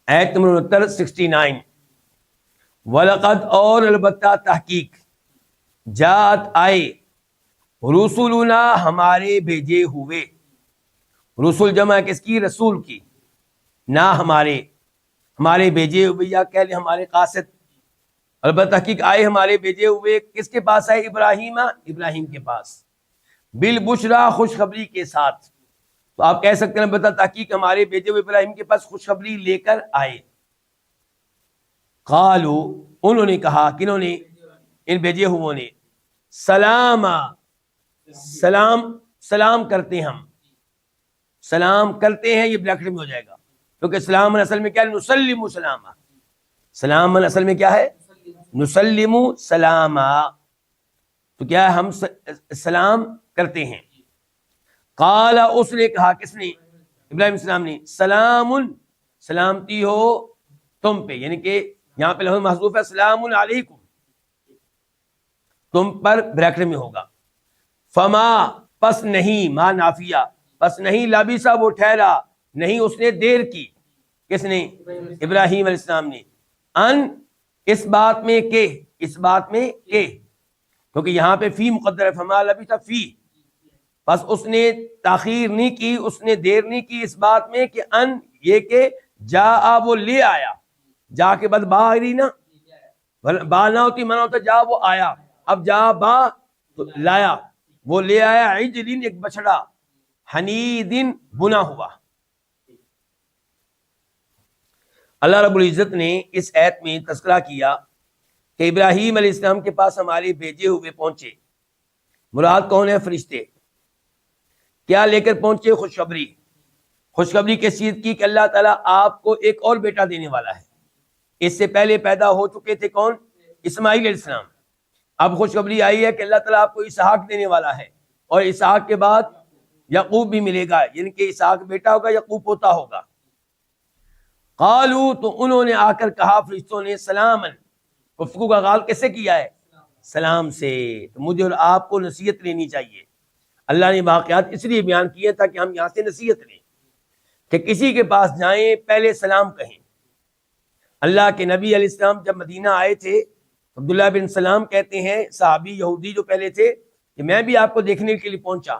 آیت نمبر 69 وَلَقَدْ اور البتہ تحقیق جات آئے رسولنا ہمارے بھیجے ہوئے، رسول جمع کس کی؟ رسول کی، نہ ہمارے بھیجے ہوئے، یا کہہ لیں ہمارے قاصد، البتہ تحقیق آئے ہمارے بھیجے ہوئے، کس کے پاس آئے؟ ابراہیم کے پاس، بالبشرا خوشخبری کے ساتھ۔ تو آپ کہہ سکتے ہیں البتہ تحقیق ہمارے بھیجے ہوئے ابراہیم کے پاس خوشخبری لے کر آئے۔ قالو انہوں نے کہا، کنہوں نے؟ ان بھیجے ہوئے نے، سلام کرتے ہم، سلام کرتے ہیں، یہ بریکٹ میں ہو جائے گا، کیونکہ سلام اصل میں کیا ہے؟ نسلم سلاما، سلام اصل میں کیا ہے؟ نسلم سلاما، تو کیا ہے؟ ہم سلام کرتے ہیں۔ قال اس نے کہا، کس نے؟ ابراہیم السلام نے، سلام سلامتی ہو تم پہ، یعنی کہ یہاں پہ لفظ محذوف ہے، سلام علیکم، تم پر بریکٹ میں ہوگا۔ فما پس نہیں، ما نافیہ، پس نہیں، لبث وہ ٹھہرا نہیں، اس نے دیر کی، کس نے؟ ابراہیم علیہ السلام نے، ان اس بات میں کہ کیونکہ یہاں پہ فی مقدر ہے، فما لبث فی، بس اس نے تاخیر نہیں کی، اس نے دیر نہیں کی اس بات میں کہ ان یہ کہ جا وہ لے آیا، جا کے بعد با آئی نا، با نہ ہوتی منع ہوتا جا وہ آیا، اب جا با تو لایا، وہ لے آیا عجل ایک بچڑا، حنیدن بنا ہوا۔ اللہ رب العزت نے اس آیت میں تذکرہ کیا کہ ابراہیم علیہ السلام کے پاس ہمارے بھیجے ہوئے پہنچے، مراد کون ہے؟ فرشتے۔ کیا لے کر پہنچے؟ خوشخبری کس چیز کی؟ کہ اللہ تعالیٰ آپ کو ایک اور بیٹا دینے والا ہے۔ اس سے پہلے پیدا ہو چکے تھے کون؟ اسماعیل علیہ السلام۔ اب خوشخبری آئی ہے کہ اللہ تعالیٰ آپ کو اسحاق دینے والا ہے، اور اسحاق کے بعد یعقوب بھی ملے گا، یعنی کہ اسحاق بیٹا ہوگا، یعقوب پوتا ہوگا۔ قالو تو انہوں نے آ کر کہا، فرشتوں نے، سلامن، گفتگو کا آغاز کیسے کیا ہے؟ سلام سے۔ تو مجھے اور آپ کو نصیحت لینی چاہیے۔ اللہ نے واقعات اس لیے بیان کیے تاکہ ہم یہاں سے نصیحت لیں کہ کسی کے پاس جائیں پہلے سلام کہیں۔ اللہ کے نبی علیہ السلام جب مدینہ آئے تھے، عبداللہ بن سلام کہتے ہیں، صحابی یہودی جو پہلے تھے، کہ میں بھی آپ کو دیکھنے کے لیے پہنچا،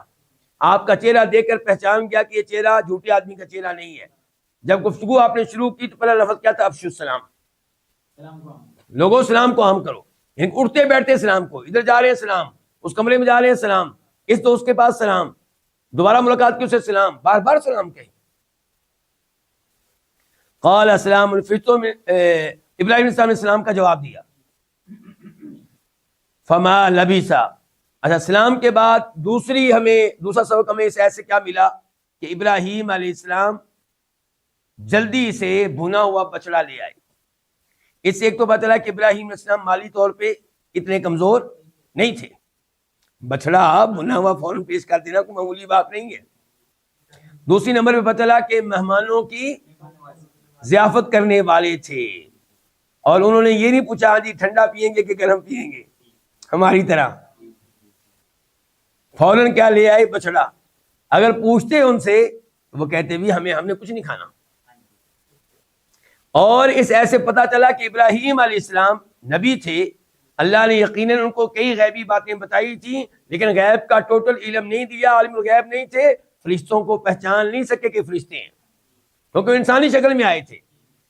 آپ کا چہرہ دیکھ کر پہچان گیا کہ یہ چہرہ جھوٹے آدمی کا چہرہ نہیں ہے۔ جب گفتگو آپ نے شروع کی تو پہلا لفظ کیا تھا؟ افشوا السلام، لوگوں سلام کو عام کرو، اٹھتے بیٹھتے سلام کو، ادھر جا رہے ہیں سلام، اس کمرے میں جا رہے ہیں سلام، اس دوست کے پاس سلام، دوبارہ ملاقات کی اسے سلام، بار بار سلام کہیں۔ قال السلام، فرشتوں میں ابراہیم علیہ السلام نے سلام کا جواب دیا۔ فما لبثا، اچھا سلام کے بعد دوسرا سبق ہمیں اس آیت سے کیا ملا؟ کہ ابراہیم علیہ السلام جلدی سے بھنا ہوا بچڑا لے آئے۔ اس سے ایک تو پتہ چلا کہ ابراہیم علیہ السلام مالی طور پہ اتنے کمزور نہیں تھے، بچڑا بھنا ہوا فوراً پیش کر دینا کوئی معمولی بات نہیں ہے۔ دوسری نمبر پہ پتہ چلا کہ مہمانوں کی ضیافت کرنے والے تھے، اور انہوں نے یہ نہیں پوچھا ہاں جی ٹھنڈا پیئیں گے کہ گرم پیئیں گے، ہماری طرح فوراً کیا لے آئے؟ بچڑا۔ اگر پوچھتے ان سے تو وہ کہتے بھی ہم نے کچھ نہیں کھانا۔ اور اس ایسے پتہ چلا کہ ابراہیم علیہ السلام نبی تھے، اللہ نے یقیناً ان کو کئی غیبی باتیں بتائی تھیں، لیکن غیب کا ٹوٹل علم نہیں دیا، عالم الغیب نہیں تھے، فرشتوں کو پہچان نہیں سکے کہ فرشتے ہیں، کیونکہ انسانی شکل میں آئے تھے۔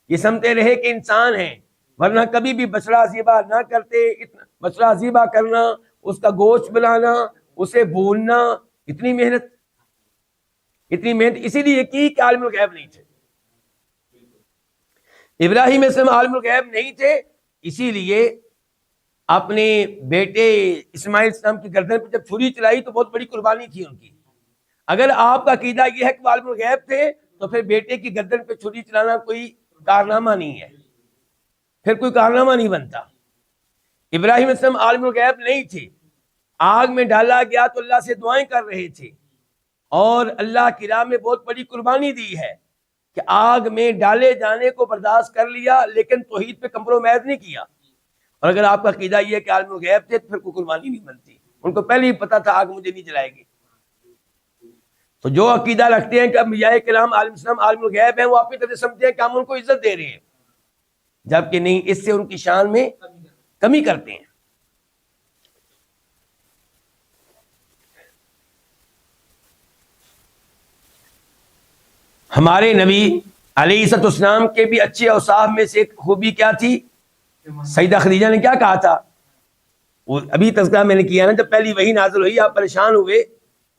یہ سمجھتے رہے کہ انسان ہیں، ورنہ کبھی بھی بچڑا ذبح نہ کرتے۔ بچڑا ذبح کرنا، اس کا گوشت بنانا، اسے بھوننا، اتنی محنت اسی لیے کی کہ عالم الغیب نہیں تھے۔ ابراہیم علیہ السلام عالم الغیب نہیں تھے، اسی لیے اپنے بیٹے اسماعیل السلام کی گردن پہ جب چھری چلائی تو بہت بڑی قربانی تھی ان کی۔ اگر آپ کا عقیدہ یہ ہے کہ وہ عالم الغیب تھے تو پھر بیٹے کی گردن پہ چھری چلانا کوئی کارنامہ نہیں ہے، پھر کوئی کارنامہ نہیں بنتا۔ ابراہیم علیہ السلام عالم الغیب نہیں تھے، آگ میں ڈالا گیا تو اللہ سے دعائیں کر رہے تھے، اور اللہ کی راہ میں بہت بڑی قربانی دی ہے کہ آگ میں ڈالے جانے کو برداشت کر لیا، لیکن توحید پہ کمپرومائز نہیں کیا۔ اور اگر آپ کا عقیدہ یہ ہے کہ عالم الغیب تھے تو پھر کوئی قربانی نہیں بنتی، ان کو پہلے ہی پتا تھا آگ مجھے نہیں جلائے گی۔ تو جو عقیدہ رکھتے ہیں کہ انبیاء کرام عالم السلام عالم الغیب ہیں، وہ اپنی طرف سے سمجھتے ہیں کہ ہم ان کو عزت دے رہے ہیں، جبکہ نہیں، اس سے ان کی شان میں کمی کرتے ہیں۔ ہمارے نبی علیہ الصلوۃ والسلام کے بھی اچھے اوصاف میں سے ایک خوبی کیا تھی؟ سیدہ خدیجہ نے کیا کہا تھا؟ وہ ابھی تذکرہ میں نے کیا نا، جب پہلی وحی نازل ہوئی آپ پریشان ہوئے،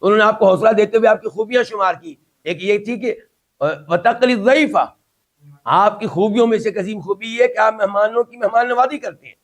انہوں نے آپ کو حوصلہ دیتے ہوئے آپ کی خوبیاں شمار کی۔ ایک یہ تھی کہ وَتَقْرِي الضَّيْفَ، آپ کی خوبیوں میں سے ایک عظیم خوبی یہ ہے کہ آپ مہمانوں کی مہمان نوازی کرتے ہیں۔